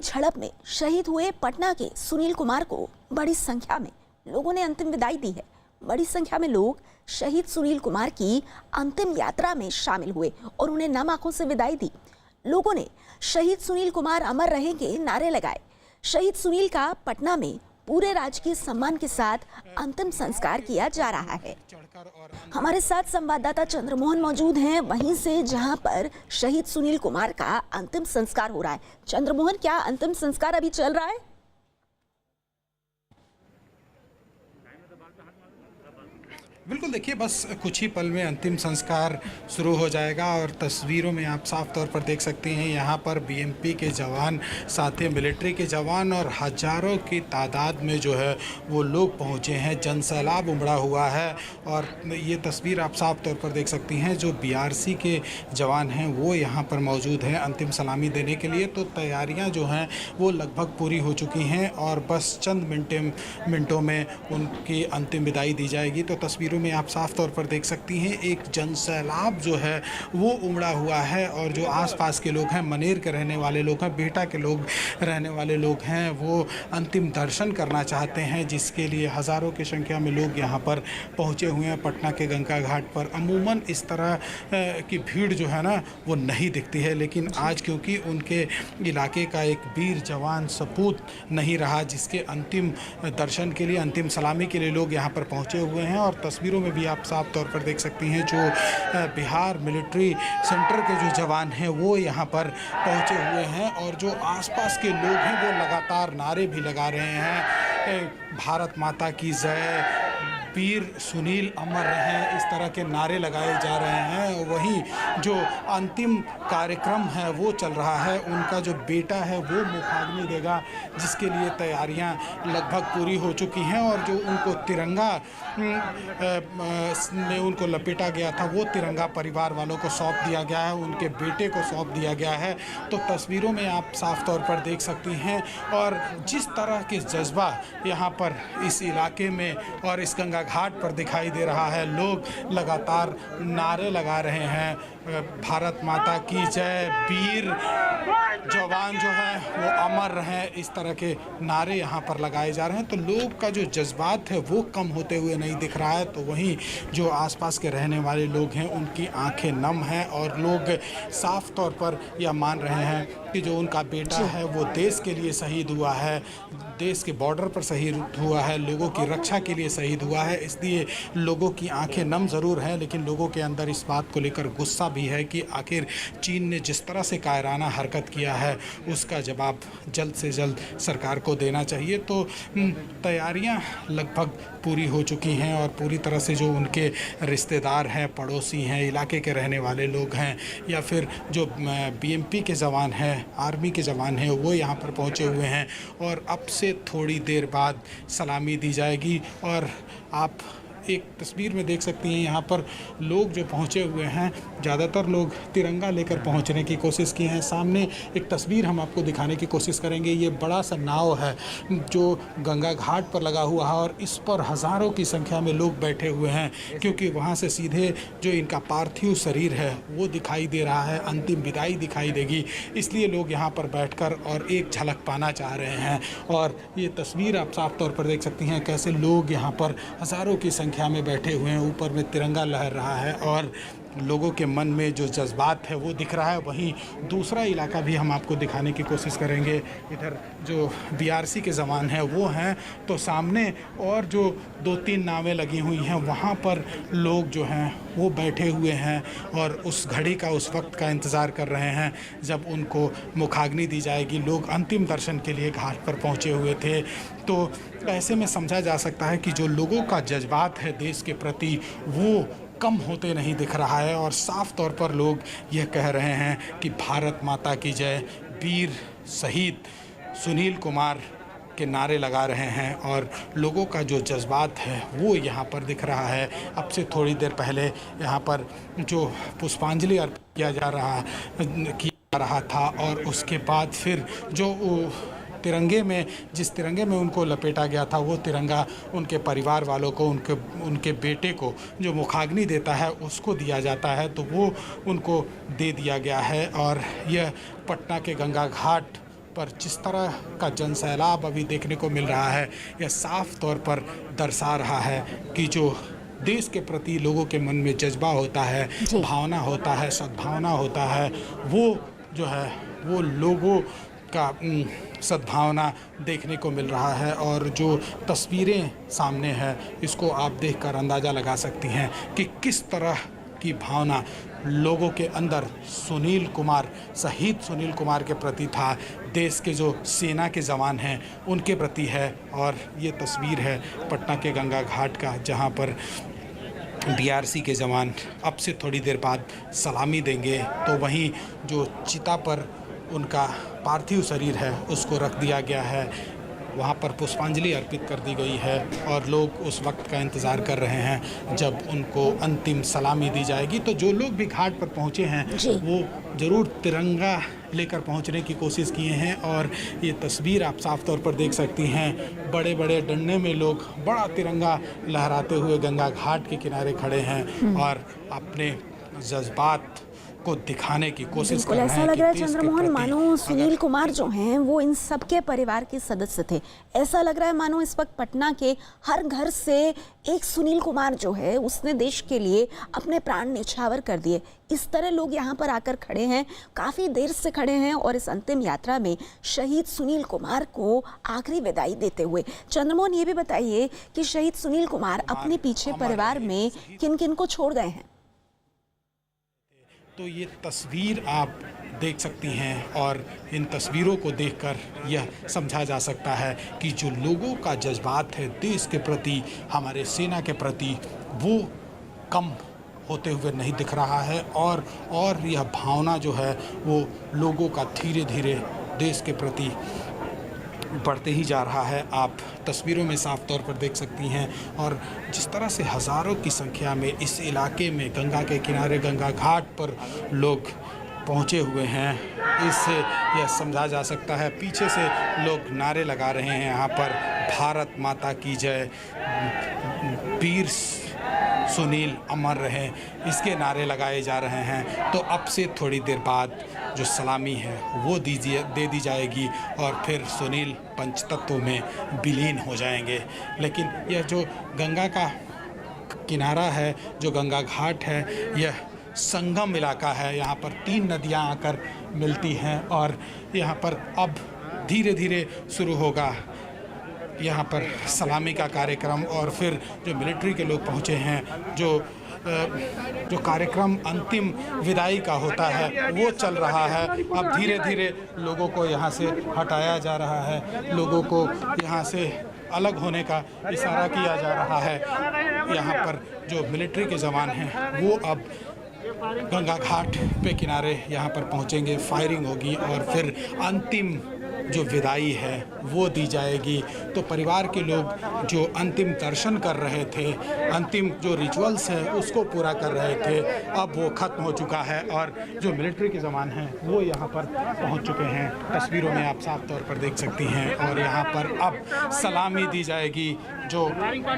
झड़प में शहीद हुए पटना के सुनील कुमार को बड़ी संख्या में लोगों ने अंतिम विदाई दी है। बड़ी संख्या में लोग शहीद सुनील कुमार की अंतिम यात्रा में शामिल हुए और उन्हें नम आंखों से विदाई दी। लोगों ने शहीद सुनील कुमार अमर रहेंगे नारे लगाए। शहीद सुनील का पटना में पूरे राजकीय सम्मान के साथ अंतिम संस्कार किया जा रहा है। हमारे साथ संवाददाता चंद्रमोहन मौजूद हैं वहीं से जहां पर शहीद सुनील कुमार का अंतिम संस्कार हो रहा है। चंद्रमोहन, क्या अंतिम संस्कार अभी चल रहा है? बिल्कुल, देखिए बस कुछ ही पल में अंतिम संस्कार शुरू हो जाएगा और तस्वीरों में आप साफ तौर पर देख सकते हैं यहाँ पर बीएमपी के जवान, साथ ही मिलिट्री के जवान और हजारों की तादाद में जो है वो लोग पहुँचे हैं। जनसैलाब उमड़ा हुआ है और ये तस्वीर आप साफ तौर पर देख सकती हैं। जो बीआरसी के जवान हैं वो यहाँ पर मौजूद हैं अंतिम सलामी देने के लिए। तो तैयारियाँ जो हैं वो लगभग पूरी हो चुकी हैं और बस चंद मिनटों में उनकी अंतिम विदाई दी जाएगी। तो तस्वीरों में आप साफ तौर पर देख सकती हैं एक जनसैलाब जो है वो उमड़ा हुआ है और जो आसपास के लोग हैं, मनेर के रहने वाले लोग हैं, बिहटा के लोग रहने वाले लोग हैं, वो अंतिम दर्शन करना चाहते हैं, जिसके लिए हज़ारों की संख्या में लोग यहाँ पर पहुँचे हुए हैं। पटना के गंगा घाट पर अमूमन इस तरह की भीड़ जो है ना वो नहीं दिखती है, लेकिन आज क्योंकि उनके इलाके का एक वीर जवान सपूत नहीं रहा, जिसके अंतिम दर्शन के लिए, अंतिम सलामी के लिए लोग यहाँ पर पहुँचे हुए हैं। और तस्वीरों में भी आप साफ तौर पर देख सकती हैं जो बिहार मिलिट्री सेंटर के जो जवान हैं वो यहाँ पर पहुँचे हुए हैं और जो आसपास के लोग हैं वो लगातार नारे भी लगा रहे हैं, भारत माता की जय, वीर सुनील अमर रहें, इस तरह के नारे लगाए जा रहे हैं। वहीं जो अंतिम कार्यक्रम है वो चल रहा है, उनका जो बेटा है वो मुखाग्नि देगा, जिसके लिए तैयारियां लगभग पूरी हो चुकी हैं। और जो उनको तिरंगा में उनको लपेटा गया था वो तिरंगा परिवार वालों को सौंप दिया गया है, उनके बेटे को सौंप दिया गया है। तो तस्वीरों में आप साफ तौर पर देख सकती हैं और जिस तरह के जज्बा यहाँ पर इस इलाके में और इस गंगा घाट पर दिखाई दे रहा है, लोग लगातार नारे लगा रहे हैं, भारत माता की जय, वीर जवान जो है वो अमर रहें, इस तरह के नारे यहाँ पर लगाए जा रहे हैं। तो लोग का जो जज्बात है वो कम होते हुए नहीं दिख रहा है। तो वहीं जो आसपास के रहने वाले लोग हैं उनकी आंखें नम हैं और लोग साफ तौर पर यह मान रहे हैं कि जो उनका बेटा है वो देश के लिए शहीद हुआ है, देश के बॉर्डर पर शहीद हुआ है, लोगों की रक्षा के लिए शहीद हुआ है। इसलिए लोगों की आंखें नम ज़रूर हैं, लेकिन लोगों के अंदर इस बात को लेकर गुस्सा भी है कि आखिर चीन ने जिस तरह से कायराना हरकत किया है उसका जवाब जल्द से जल्द सरकार को देना चाहिए। तो तैयारियां लगभग पूरी हो चुकी हैं और पूरी तरह से जो उनके रिश्तेदार हैं, पड़ोसी हैं, इलाके के रहने वाले लोग हैं या फिर जो बीएमपी के जवान हैं, आर्मी के जवान हैं, वो यहाँ पर पहुँचे हुए हैं और अब से थोड़ी देर बाद सलामी दी जाएगी। और आप एक तस्वीर में देख सकती हैं यहाँ पर लोग जो पहुँचे हुए हैं, ज़्यादातर लोग तिरंगा लेकर पहुँचने की कोशिश की हैं। सामने एक तस्वीर हम आपको दिखाने की कोशिश करेंगे। ये बड़ा सा नाव है जो गंगा घाट पर लगा हुआ है और इस पर हज़ारों की संख्या में लोग बैठे हुए हैं, क्योंकि वहाँ से सीधे जो इनका पार्थिव शरीर है वो दिखाई दे रहा है, अंतिम विदाई दिखाई देगी। इसलिए लोग यहाँ पर बैठकर और एक झलक पाना चाह रहे हैं। और ये तस्वीर आप साफ तौर पर देख सकती हैं कैसे लोग यहाँ पर हज़ारों की संख्या में बैठे हुए हैं, ऊपर में तिरंगा लहर रहा है और लोगों के मन में जो जज्बात है वो दिख रहा है। वहीं दूसरा इलाका भी हम आपको दिखाने की कोशिश करेंगे। इधर जो बीआरसी के जवान हैं वो हैं, तो सामने और जो 2-3 नावें लगी हुई हैं वहाँ पर लोग जो हैं वो बैठे हुए हैं और उस घड़ी का, उस वक्त का इंतज़ार कर रहे हैं जब उनको मुखाग्नि दी जाएगी। लोग अंतिम दर्शन के लिए घाट पर पहुँचे हुए थे। तो ऐसे में समझा जा सकता है कि जो लोगों का जज्बात है देश के प्रति वो कम होते नहीं दिख रहा है और साफ तौर पर लोग यह कह रहे हैं कि भारत माता की जय, वीर शहीद सुनील कुमार के नारे लगा रहे हैं और लोगों का जो जज्बात है वो यहाँ पर दिख रहा है। अब से थोड़ी देर पहले यहाँ पर जो पुष्पांजलि अर्पित किया जा रहा था और उसके बाद फिर जो तिरंगे में, जिस तिरंगे में उनको लपेटा गया था वो तिरंगा उनके परिवार वालों को, उनके बेटे को जो मुखाग्नि देता है उसको दिया जाता है, तो वो उनको दे दिया गया है। और यह पटना के गंगा घाट पर जिस तरह का जनसैलाब अभी देखने को मिल रहा है, यह साफ तौर पर दर्शा रहा है कि जो देश के प्रति लोगों के मन में जज्बा होता है, भावना होता है, सद्भावना होता है, वो जो है वो लोगों का सद्भावना देखने को मिल रहा है। और जो तस्वीरें सामने हैं, इसको आप देखकर अंदाज़ा लगा सकती हैं कि किस तरह की भावना लोगों के अंदर सुनील कुमार, शहीद सुनील कुमार के प्रति था, देश के जो सेना के जवान हैं उनके प्रति है। और ये तस्वीर है पटना के गंगा घाट का, जहां पर बीआरसी के जवान अब से थोड़ी देर बाद सलामी देंगे। तो वहीं जो चिता पर उनका पार्थिव शरीर है उसको रख दिया गया है, वहाँ पर पुष्पांजलि अर्पित कर दी गई है और लोग उस वक्त का इंतज़ार कर रहे हैं जब उनको अंतिम सलामी दी जाएगी। तो जो लोग भी घाट पर पहुँचे हैं वो ज़रूर तिरंगा लेकर पहुँचने की कोशिश किए हैं। और ये तस्वीर आप साफ तौर पर देख सकती हैं, बड़े बड़े डंडे में लोग बड़ा तिरंगा लहराते हुए गंगा घाट के किनारे खड़े हैं और अपने जज्बात को दिखाने की कोशिश कर रहे हैं। ऐसा लग रहा है चंद्रमोहन, मानो सुनील कुमार जो हैं वो इन सबके परिवार के सदस्य थे। ऐसा लग रहा है मानो इस वक्त पटना के हर घर से एक सुनील कुमार जो है उसने देश के लिए अपने प्राण न्यौछावर कर दिए। इस तरह लोग यहाँ पर आकर खड़े हैं, काफ़ी देर से खड़े हैं और इस अंतिम यात्रा में शहीद सुनील कुमार को आखिरी विदाई देते हुए। चंद्रमोहन, ये भी बताइए कि शहीद सुनील कुमार अपने पीछे परिवार में किन किन को छोड़ गए हैं? तो ये तस्वीर आप देख सकती हैं और इन तस्वीरों को देखकर यह समझा जा सकता है कि जो लोगों का जज्बात है देश के प्रति, हमारे सेना के प्रति, वो कम होते हुए नहीं दिख रहा है। और यह भावना जो है वो लोगों का धीरे धीरे देश के प्रति बढ़ते ही जा रहा है। आप तस्वीरों में साफ तौर पर देख सकती हैं। और जिस तरह से हज़ारों की संख्या में इस इलाके में गंगा के किनारे, गंगा घाट पर लोग पहुंचे हुए हैं, इससे यह समझा जा सकता है। पीछे से लोग नारे लगा रहे हैं यहाँ पर, भारत माता की जय, वीर सुनील अमर रहे, इसके नारे लगाए जा रहे हैं। तो अब से थोड़ी देर बाद जो सलामी है वो दे दी जाएगी और फिर सुनील पंचतत्व में विलीन हो जाएंगे। लेकिन यह जो गंगा का किनारा है, जो गंगा घाट है, यह संगम इलाका है। यहाँ पर 3 नदियाँ आकर मिलती हैं और यहाँ पर अब धीरे धीरे शुरू होगा यहाँ पर सलामी का कार्यक्रम। और फिर जो मिलिट्री के लोग पहुँचे हैं, जो कार्यक्रम अंतिम विदाई का होता है वो चल रहा है। अब धीरे धीरे लोगों को यहाँ से हटाया जा रहा है, लोगों को यहाँ से अलग होने का इशारा किया जा रहा है। यहाँ पर जो मिलिट्री के जवान हैं वो अब गंगा घाट पे किनारे यहाँ पर पहुँचेंगे, फायरिंग होगी और फिर अंतिम जो विदाई है वो दी जाएगी। तो परिवार के लोग जो अंतिम दर्शन कर रहे थे, अंतिम जो रिचुअल्स है उसको पूरा कर रहे थे, अब वो ख़त्म हो चुका है और जो मिलिट्री के जवान हैं वो यहाँ पर पहुँच चुके हैं। तस्वीरों में आप साफ तौर पर देख सकती हैं। और यहाँ पर अब सलामी दी जाएगी। जो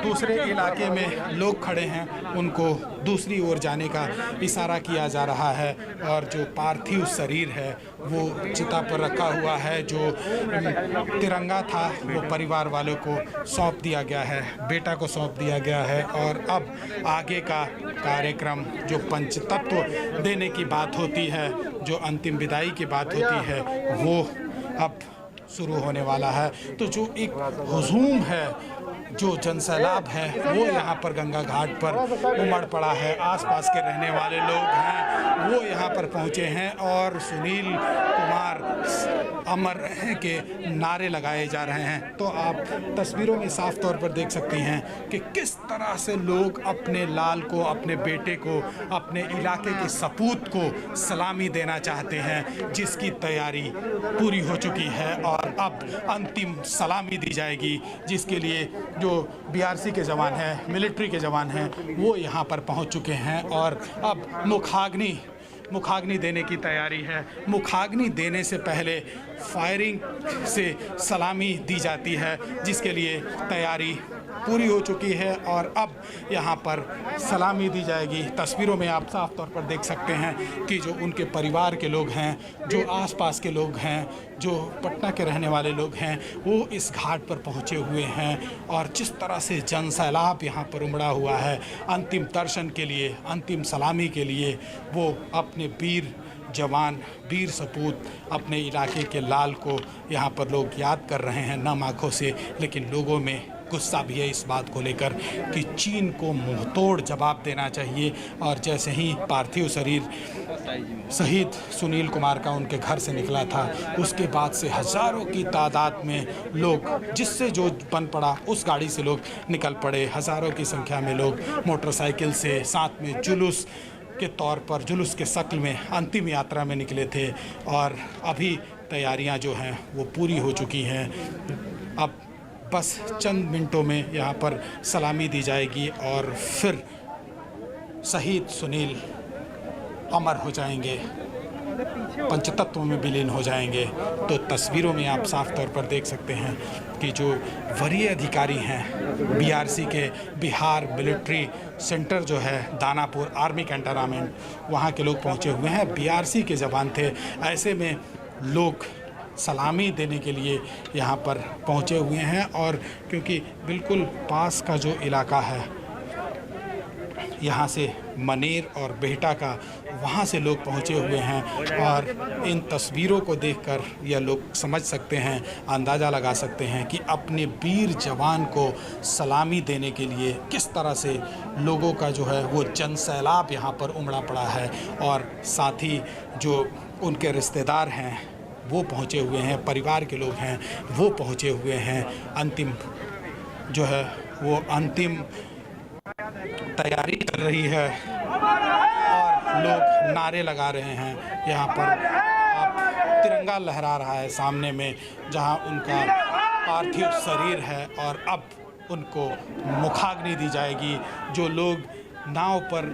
दूसरे इलाके में लोग खड़े हैं उनको दूसरी ओर जाने का इशारा किया जा रहा है। और जो पार्थिव शरीर है वो चिता पर रखा हुआ है। जो तिरंगा था वो परिवार वालों को सौंप दिया गया है, बेटा को सौंप दिया गया है। और अब आगे का कार्यक्रम जो पंचतत्व देने की बात होती है, जो अंतिम विदाई की बात होती है, वो अब शुरू होने वाला है। तो जो एक हुजूम है, जो जनसैलाब है वो यहाँ पर गंगा घाट पर उमड़ पड़ा है। आसपास के रहने वाले लोग हैं वो यहाँ पर पहुँचे हैं और सुनील कुमार अमर रहे के नारे लगाए जा रहे हैं। तो आप तस्वीरों में साफ तौर पर देख सकती हैं कि किस तरह से लोग अपने लाल को, अपने बेटे को, अपने इलाके के सपूत को सलामी देना चाहते हैं, जिसकी तैयारी पूरी हो चुकी है। और अब अंतिम सलामी दी जाएगी, जिसके लिए जो बीआरसी के जवान हैं, मिलिट्री के जवान हैं, वो यहाँ पर पहुँच चुके हैं। और अब मुखाग्नि देने की तैयारी है। मुखाग्नि देने से पहले फायरिंग से सलामी दी जाती है, जिसके लिए तैयारी पूरी हो चुकी है और अब यहाँ पर सलामी दी जाएगी। तस्वीरों में आप साफ तौर पर देख सकते हैं कि जो उनके परिवार के लोग हैं, जो आसपास के लोग हैं, जो पटना के रहने वाले लोग हैं, वो इस घाट पर पहुँचे हुए हैं और जिस तरह से जन सैलाब यहाँ पर उमड़ा हुआ है अंतिम दर्शन के लिए, अंतिम सलामी के लिए, वो अपने वीर जवान, वीर सपूत, अपने इलाके के लाल को यहाँ पर लोग याद कर रहे हैं नम आँखों से। लेकिन लोगों में गुस्सा भी है इस बात को लेकर कि चीन को मुंहतोड़ जवाब देना चाहिए। और जैसे ही पार्थिव शरीर शहीद सुनील कुमार का उनके घर से निकला था, उसके बाद से हज़ारों की तादाद में लोग, जिससे जो बन पड़ा उस गाड़ी से लोग निकल पड़े। हज़ारों की संख्या में लोग मोटरसाइकिल से, साथ में जुलूस के तौर पर, जुलूस के शक्ल में अंतिम यात्रा में निकले थे। और अभी तैयारियां जो हैं वो पूरी हो चुकी हैं। अब बस चंद मिनटों में यहाँ पर सलामी दी जाएगी और फिर शहीद सुनील अमर हो जाएंगे, पंचतत्व में विलीन हो जाएंगे। तो तस्वीरों में आप साफ तौर पर देख सकते हैं कि जो वरीय अधिकारी हैं बीआरसी के, बिहार मिलिट्री सेंटर जो है दानापुर आर्मी कैंटोनमेंट, वहाँ के लोग पहुँचे हुए हैं। बीआरसी के जवान थे। ऐसे में लोग सलामी देने के लिए यहाँ पर पहुँचे हुए हैं और क्योंकि बिल्कुल पास का जो इलाका है, यहाँ से मनेर और बेहटा का, वहाँ से लोग पहुँचे हुए हैं। और इन तस्वीरों को देखकर यह लोग समझ सकते हैं, अंदाज़ा लगा सकते हैं कि अपने वीर जवान को सलामी देने के लिए किस तरह से लोगों का जो है वो जनसैलाब यहाँ पर उमड़ा पड़ा है। और साथ ही जो उनके रिश्तेदार हैं वो पहुँचे हुए हैं, परिवार के लोग हैं वो पहुँचे हुए हैं। अंतिम जो है वो अंतिम तैयारी चल रही है और लोग नारे लगा रहे हैं। यहाँ पर आप तिरंगा लहरा रहा है सामने में, जहाँ उनका पार्थिव शरीर है और अब उनको मुखाग्नि दी जाएगी। जो लोग नाव पर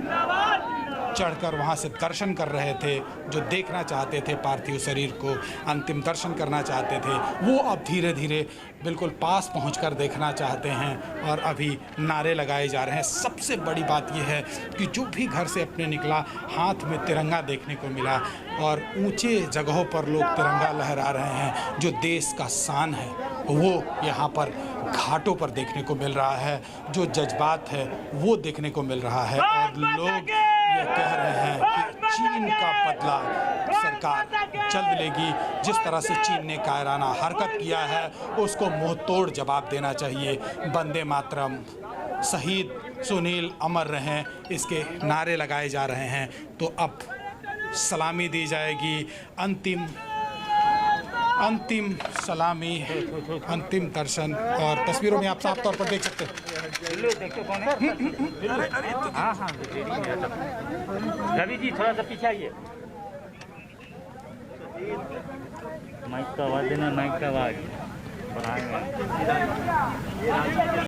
चढ़कर वहाँ से दर्शन कर रहे थे, जो देखना चाहते थे पार्थिव शरीर को, अंतिम दर्शन करना चाहते थे, वो अब धीरे धीरे बिल्कुल पास पहुंचकर देखना चाहते हैं और अभी नारे लगाए जा रहे हैं। सबसे बड़ी बात यह है कि जो भी घर से अपने निकला, हाथ में तिरंगा देखने को मिला और ऊंचे जगहों पर लोग तिरंगा लहरा रहे हैं। जो देश का शान है वो यहाँ पर घाटों पर देखने को मिल रहा है, जो जज्बात है वो देखने को मिल रहा है। और लोग ये कह रहे हैं कि चीन का बदला सरकार जल्द लेगी। जिस तरह से चीन ने कायराना हरकत किया है उसको मुंह तोड़ जवाब देना चाहिए। वंदे मातरम, शहीद सुनील अमर रहें, इसके नारे लगाए जा रहे हैं। तो अब सलामी दी जाएगी, अंतिम सलामी, अंतिम दर्शन। और तस्वीरों में आप साफ तौर पर देख सकते हैं। रवि जी थोड़ा सा पीछे आइए। माइक का आवाज देना, माइक का आवाज बढ़ाएंगे।